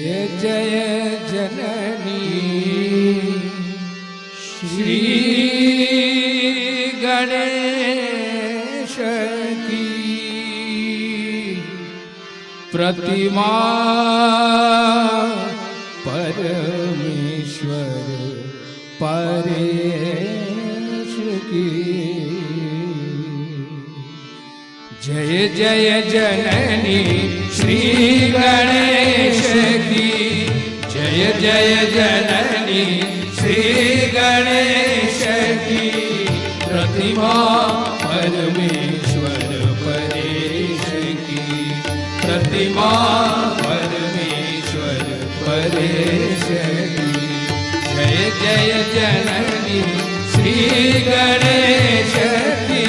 जय जय जननी श्री गणेश की प्रतिमा परमेश्वर परेश की। जय जय जननी श्री गणेश की। जय जय जननी श्री गणेश की प्रतिमा परमेश्वर परेश की। प्रतिमा परमेश्वर परेश की। जय जय जननी श्री गणेश की।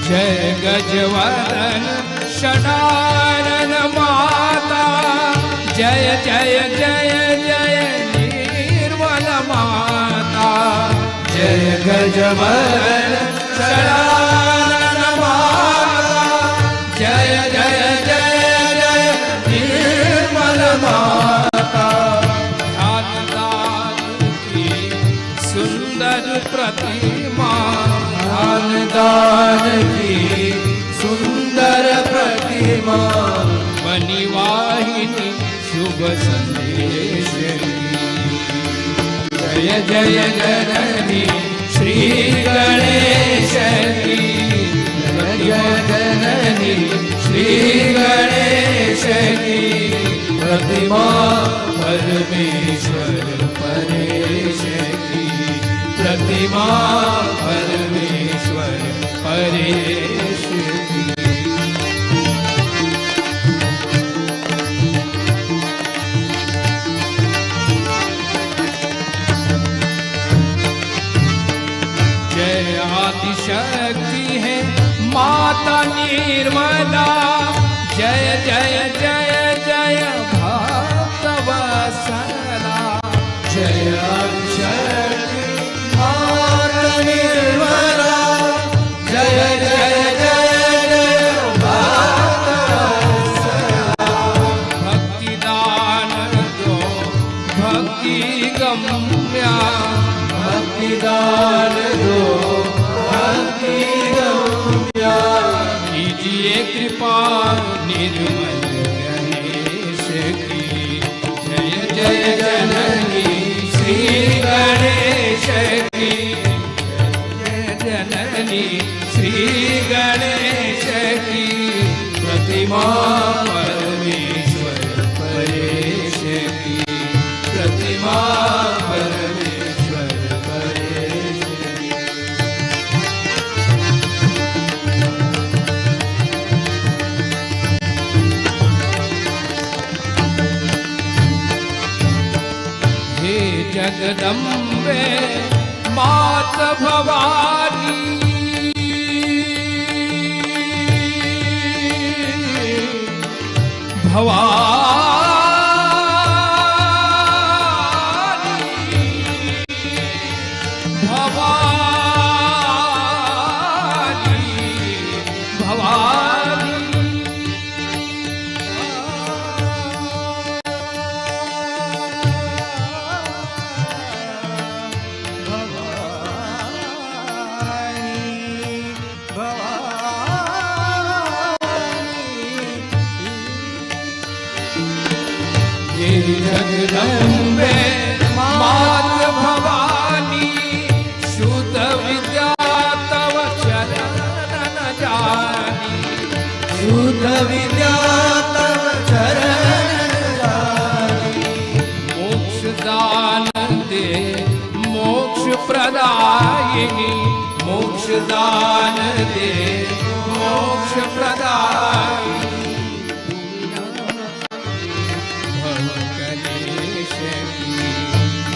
जय गजवदन षडानन माता। जय जय जय जय निर्मल माता। जय गजवदन षडानन माता। जय जय जय जय निर्मल माता। ध्यान दान की सुंदर प्रतिमा। ध्यान दान की सुंदर प्रतिमा। मणिवाहिनी शुभ संदेश की। जय जय जननी श्री गणेश की। जय जननी श्री गणेश की प्रतिमा परमेश्वर परेश की। प्रतिमा परमेश्वर परेश की। जय आदिशक्ति है माता निर्मला। जय जय जय जय भक्तवत्सला। जय आदिशक्ति माता निर्मला। जय जय जय जय भक्तवत्सला। भक्ति दान दो भक्ति गम्या। भक्ति दान दो भक्ति गम्या। कीजिए कृपा निर्मल गणेश की। जय जय जननी श्री गणेश की। जय जननी श्री गणेश की प्रतिमा परमेश्वर परेश की। प्रतिमा परमेश्वर परेश की। हे जगदम्बे मात भवानी। भवानी भवानी भवानी। जगदम्बे मात भवानी। शुद्ध विद्या तव चरण जानी। शुद्ध विद्या तव चरण जानी। मोक्ष दान दे मोक्ष प्रदायिनी। मोक्ष दान दे मोक्ष प्रदायिनी।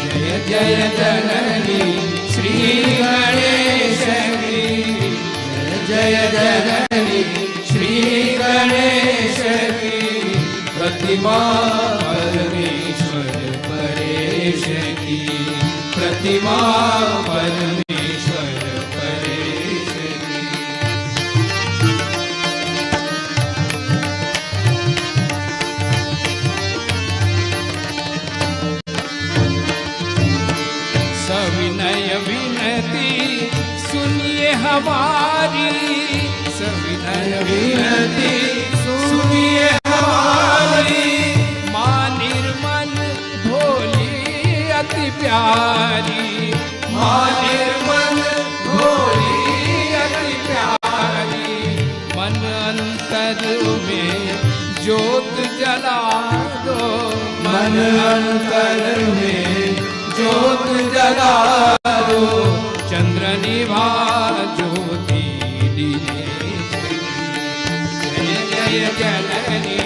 जय जय जननी श्री गणेश की। जय जननी श्री गणेश की प्रतिमा परमेश्वर परेश की। प्रतिमा परमेश्वर परेश की। सविनय विनती सुनिए हमारी, सविनय विनती सुनिए हमारी। माँ निर्मल भोली अति प्यारी, माँ निर्मल भोली अति प्यारी। मन अंतर में ज्योत जला दो, मन अंतर में ज्योत जला दो। चंद्र निभा ज्योति दिनेश्वरी। जय जय जननी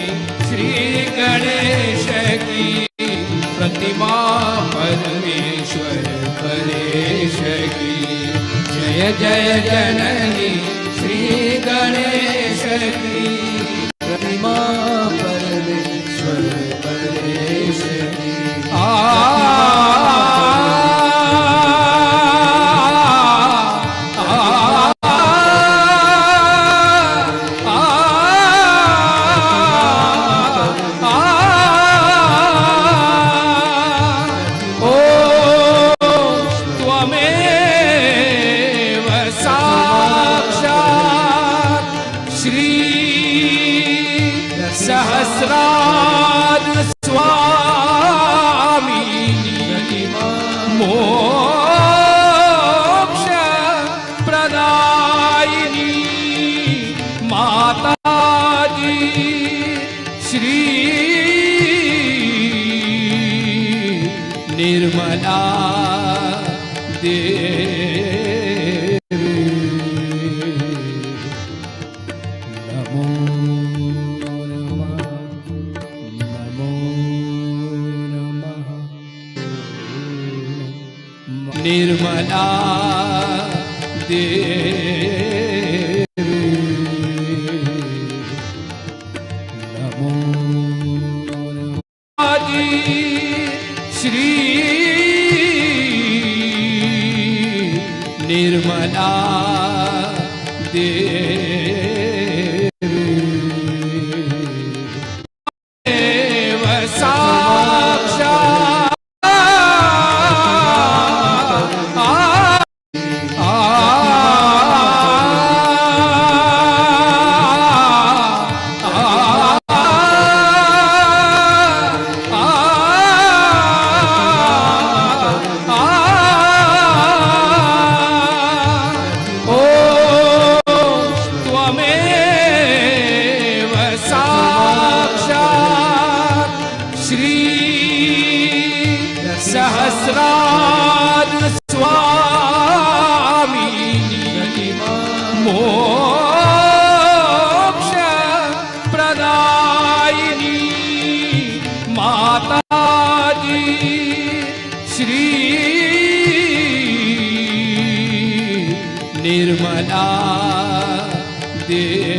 श्री गणेश की, प्रतिमा परमेश्वर परेश की। जय जय जननी श्री गणेश की, प्रतिमा परमेश्वर परेश की। सहस्रार स्वामी मोक्ष प्रदायिनी माता जी श्री निर्मला देवी। नमो निर्मला देवी। नमो जी श्री निर्मला देवी। देव साक्षात् सहस्रार स्वामी मोक्ष प्रदायिनी माता जी श्री निर्मला देवी।